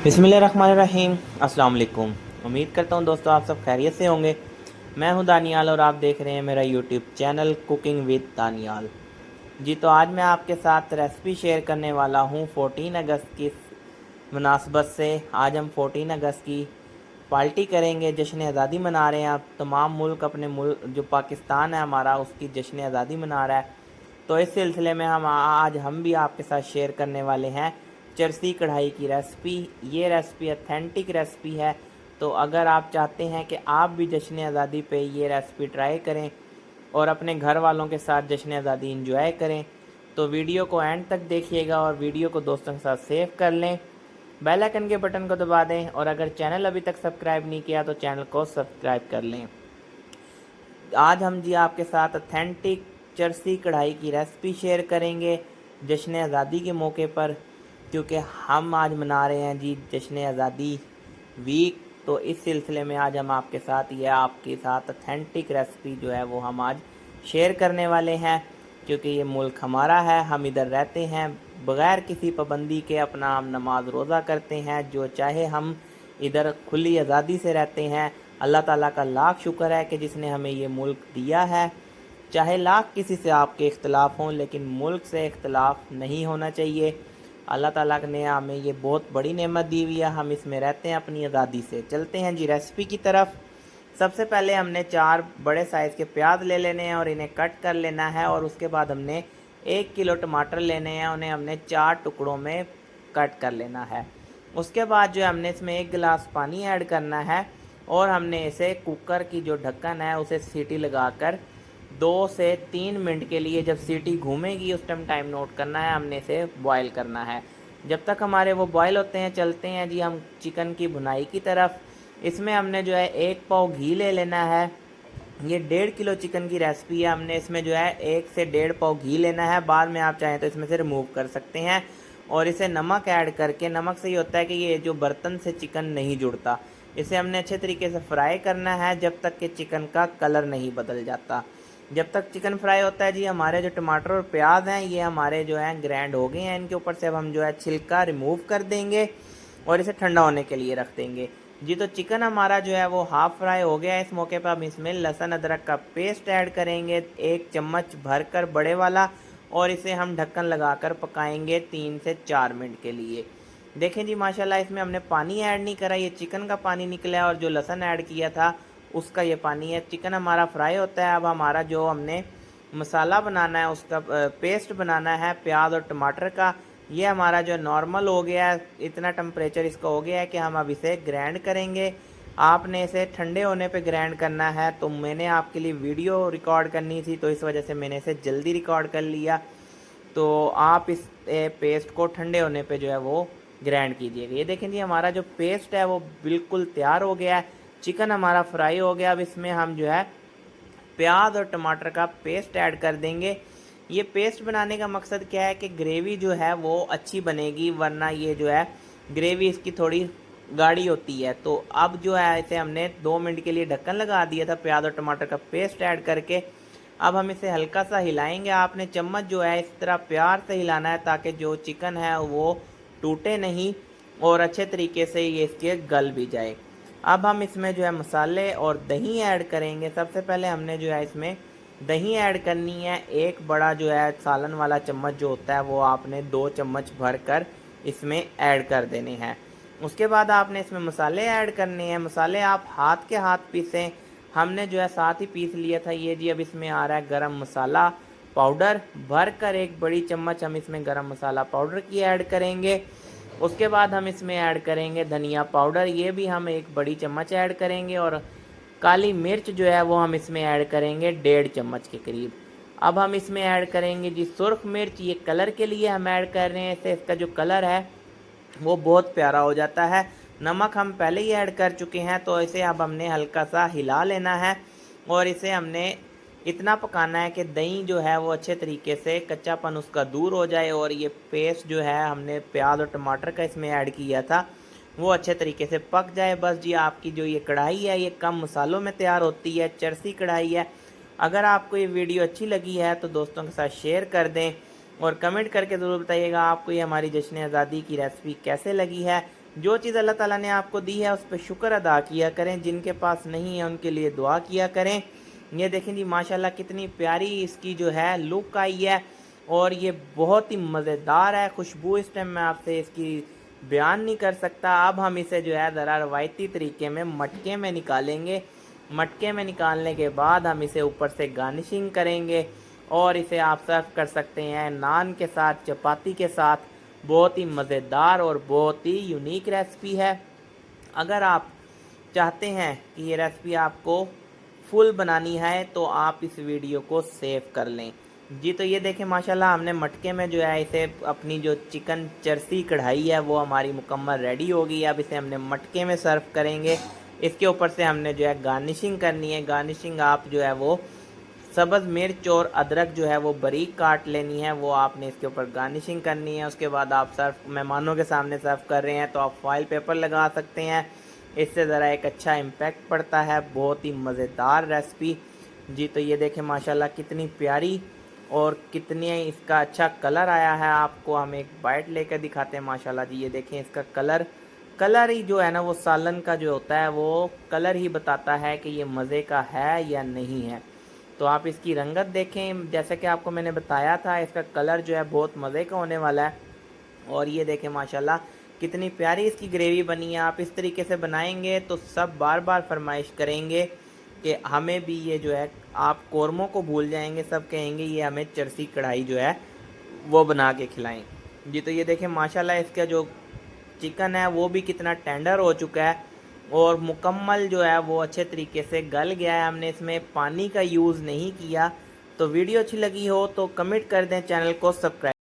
बिस्मिल्लाहिर्रहमानिर्रहीम। अस्सलाम वालेकुम। उम्मीद करता हूँ दोस्तों आप सब खैरियत से होंगे। मैं हूँ दानियाल और आप देख रहे हैं मेरा YouTube channel cooking with Daniyal. जी तो आज मैं आपके साथ रेसिपी शेयर करने वाला हूँ 14 अगस्त की मुनासबत से। आज हम 14 अगस्त की पार्टी करेंगे, जश्न आज़ादी मना रहे हैं। आप तमाम मुल्क अपने मुल्क जो पाकिस्तान है हमारा उसकी जश्न आज़ादी मना रहा है। तो इस सिलसिले में हम भी आपके साथ शेयर करने वाले हैं चरसी कढ़ाई की रेसिपी। ये रेसिपी अथेंटिक रेसिपी है। तो अगर आप चाहते हैं कि आप भी जश्न आज़ादी पे ये रेसिपी ट्राई करें और अपने घर वालों के साथ जश्न आज़ादी इंजॉय करें तो वीडियो को एंड तक देखिएगा और वीडियो को दोस्तों के साथ सेव कर लें। बेल आइकन के बटन को दबा दें और अगर चैनल अभी तक सब्सक्राइब नहीं किया तो चैनल को सब्सक्राइब कर लें। आज हम जी आपके साथ अथेंटिक चरसी कढ़ाई की रेसिपी शेयर करेंगे जश्न आज़ादी के मौके पर, क्योंकि हम आज मना रहे हैं जी जश्न आज़ादी वीक। तो इस सिलसिले में आज हम आपके साथ अथेंटिक रेसिपी जो है वो हम आज शेयर करने वाले हैं। क्योंकि ये मुल्क हमारा है, हम इधर रहते हैं, बग़ैर किसी पाबंदी के अपना हम नमाज रोज़ा करते हैं, जो चाहे हम इधर खुली आज़ादी से रहते हैं। अल्लाह ताला का लाख शुक्र है कि जिसने हमें ये मुल्क दिया है। चाहे लाख किसी से आपके इख्तलाफ हों लेकिन मुल्क से इख्तलाफ नहीं होना चाहिए। अल्लाह ताला ने हमें ये बहुत बड़ी नेमत दी हुई है, हम इसमें रहते हैं अपनी आज़ादी से। चलते हैं जी रेसिपी की तरफ। सबसे पहले हमने 4 बड़े साइज़ के प्याज ले लेने हैं और इन्हें कट कर लेना है। और उसके बाद हमने 1 किलो टमाटर लेने हैं, उन्हें हमने 4 टुकड़ों में कट कर लेना है। उसके बाद जो हमने इसमें 1 गिलास पानी ऐड करना है और हमने इसे कुकर की जो ढक्कन है उसे सीटी लगाकर 2 से 3 मिनट के लिए, जब सीटी घूमेगी उस टाइम नोट करना है, हमने इसे बॉयल करना है। जब तक हमारे वो बॉयल होते हैं चलते हैं जी हम चिकन की भुनाई की तरफ। इसमें हमने जो है 1 पाव घी ले लेना है। ये 1.5 किलो चिकन की रेसिपी है, हमने इसमें जो है 1 से 1.5 पाव घी लेना है। बाद में आप चाहें तो इसमें से रिमूव कर सकते हैं। और इसे नमक ऐड करके, नमक से ये होता है कि ये जो बर्तन से चिकन नहीं जुड़ता, इसे हमने अच्छे तरीके से फ्राई करना है जब तक कि चिकन का कलर नहीं बदल जाता। जब तक चिकन फ्राई होता है जी हमारे जो टमाटर और प्याज हैं ये हमारे जो हैं ग्रैंड हो गए हैं। इनके ऊपर से अब हम जो है छिलका रिमूव कर देंगे और इसे ठंडा होने के लिए रख देंगे। जी तो चिकन हमारा जो है वो हाफ फ्राई हो गया है। इस मौके पर हम इसमें लहसुन अदरक का पेस्ट ऐड करेंगे 1 चम्मच भरकर बड़े वाला, और इसे हम ढक्कन लगाकर पकाएंगे 3 से 4 मिनट के लिए। देखें जी माशाल्लाह इसमें हमने पानी ऐड नहीं करा, ये चिकन का पानी निकला है और जो लहसुन ऐड किया था उसका ये पानी है। चिकन हमारा फ्राई होता है। अब हमारा जो हमने मसाला बनाना है उसका पेस्ट बनाना है प्याज और टमाटर का, ये हमारा जो नॉर्मल हो गया है, इतना टेम्परेचर इसका हो गया है कि हम अब इसे ग्राइंड करेंगे। आपने इसे ठंडे होने पे ग्राइंड करना है, तो मैंने आपके लिए वीडियो रिकॉर्ड करनी थी तो इस वजह से मैंने इसे जल्दी रिकॉर्ड कर लिया। तो आप इस पेस्ट को ठंडे होने पे जो है वो ग्राइंड कीजिएगा। ये देखें जी हमारा जो पेस्ट है वो बिल्कुल तैयार हो गया है, चिकन हमारा फ्राई हो गया। अब इसमें हम जो है प्याज और टमाटर का पेस्ट ऐड कर देंगे। ये पेस्ट बनाने का मकसद क्या है कि ग्रेवी जो है वो अच्छी बनेगी, वरना ये जो है ग्रेवी इसकी थोड़ी गाढ़ी होती है। तो अब जो है इसे हमने 2 मिनट के लिए ढक्कन लगा दिया था प्याज और टमाटर का पेस्ट ऐड करके। अब हम इसे हल्का सा हिलाएंगे। आपने चम्मच जो है इस तरह प्यार से हिलाना है ताकि जो चिकन है वो टूटे नहीं और अच्छे तरीके से ये इसके गल भी जाए। अब हम इसमें जो है मसाले और दही ऐड करेंगे। सबसे पहले हमने जो है इसमें दही ऐड करनी है। एक बड़ा जो है सालन वाला चम्मच जो होता है वो आपने 2 चम्मच भर कर इसमें ऐड कर देने हैं। उसके बाद आपने इसमें मसाले ऐड करने हैं। मसाले आप हाथ के हाथ पीसें, हमने जो है साथ ही पीस लिया था। ये जी अब इसमें आ रहा है गरम मसाला पाउडर, भर कर 1 बड़ी चम्मच हम इसमें गरम मसाला पाउडर की ऐड करेंगे। उसके बाद हम इसमें ऐड करेंगे धनिया पाउडर, ये भी हम 1 बड़ी चम्मच ऐड करेंगे। और काली मिर्च जो है वो हम इसमें ऐड करेंगे 1.5 चम्मच के करीब। अब हम इसमें ऐड करेंगे जी सुर्ख मिर्च, ये कलर के लिए हम ऐड कर रहे हैं, इससे इसका जो कलर है वो बहुत प्यारा हो जाता है। नमक हम पहले ही ऐड कर चुके हैं, तो इसे अब हमने हल्का सा हिला लेना है और इसे हमने इतना पकाना है कि दही जो है वो अच्छे तरीके से कच्चापन उसका दूर हो जाए और ये पेस्ट जो है हमने प्याज और टमाटर का इसमें ऐड किया था वो अच्छे तरीके से पक जाए। बस जी आपकी जो ये कढ़ाई है ये कम मसालों में तैयार होती है, चरसी कढ़ाई है। अगर आपको ये वीडियो अच्छी लगी है तो दोस्तों के साथ शेयर कर दें और कमेंट करके ज़रूर बताइएगा आपको ये हमारी जश्न आज़ादी की रेसिपी कैसे लगी है। जो चीज़ अल्लाह ताला ने आपको दी है उस पर शुक्र अदा किया करें, जिनके पास नहीं है उनके लिए दुआ किया करें। ये देखें जी माशाल्लाह कितनी प्यारी इसकी जो है लुक आई है और ये बहुत ही मज़ेदार है। खुशबू इस टाइम मैं आपसे इसकी बयान नहीं कर सकता। अब हम इसे जो है ज़रा रवायती तरीके में मटके में निकालेंगे। मटके में निकालने के बाद हम इसे ऊपर से गार्निशिंग करेंगे और इसे आप सर्व कर सकते हैं नान के साथ, चपाती के साथ। बहुत ही मज़ेदार और बहुत ही यूनिक रेसिपी है। अगर आप चाहते हैं कि ये रेसिपी आपको फुल बनानी है तो आप इस वीडियो को सेव कर लें जी। तो ये देखें माशाल्लाह हमने मटके में जो है इसे अपनी जो चिकन चरसी कढ़ाई है वो हमारी मुकम्मल रेडी हो गई। अब इसे हमने मटके में सर्व करेंगे। इसके ऊपर से हमने जो है गार्निशिंग करनी है। गार्निशिंग आप जो है वो सब्ज़ मिर्च और अदरक जो है वो बारीक काट लेनी है, वो आपने इसके ऊपर गार्निशिंग करनी है। उसके बाद आप सर्व मेहमानों के सामने सर्व कर रहे हैं तो आप फॉइल पेपर लगा सकते हैं, इससे ज़रा एक अच्छा इम्पैक्ट पड़ता है। बहुत ही मज़ेदार रेसिपी जी। तो ये देखें माशाल्लाह कितनी प्यारी और कितनी इसका अच्छा कलर आया है। आपको हम एक बाइट लेकर दिखाते हैं माशाल्लाह जी। ये देखें इसका कलर ही जो है ना वो सालन का जो होता है वो कलर ही बताता है कि ये मज़े का है या नहीं है। तो आप इसकी रंगत देखें, जैसे कि आपको मैंने बताया था इसका कलर जो है बहुत मज़े का होने वाला है। और ये देखें माशाल्लाह कितनी प्यारी इसकी ग्रेवी बनी है। आप इस तरीके से बनाएंगे तो सब बार बार फरमाइश करेंगे कि हमें भी ये जो है, आप कौरमों को भूल जाएंगे, सब कहेंगे ये हमें चरसी कढ़ाई जो है वो बना के खिलाएं जी। तो ये देखें माशाल्लाह इसका जो चिकन है वो भी कितना टेंडर हो चुका है और मुकम्मल जो है वो अच्छे तरीके से गल गया है। हमने इसमें पानी का यूज़ नहीं किया। तो वीडियो अच्छी लगी हो तो कमेंट कर दें, चैनल को सब्सक्राइब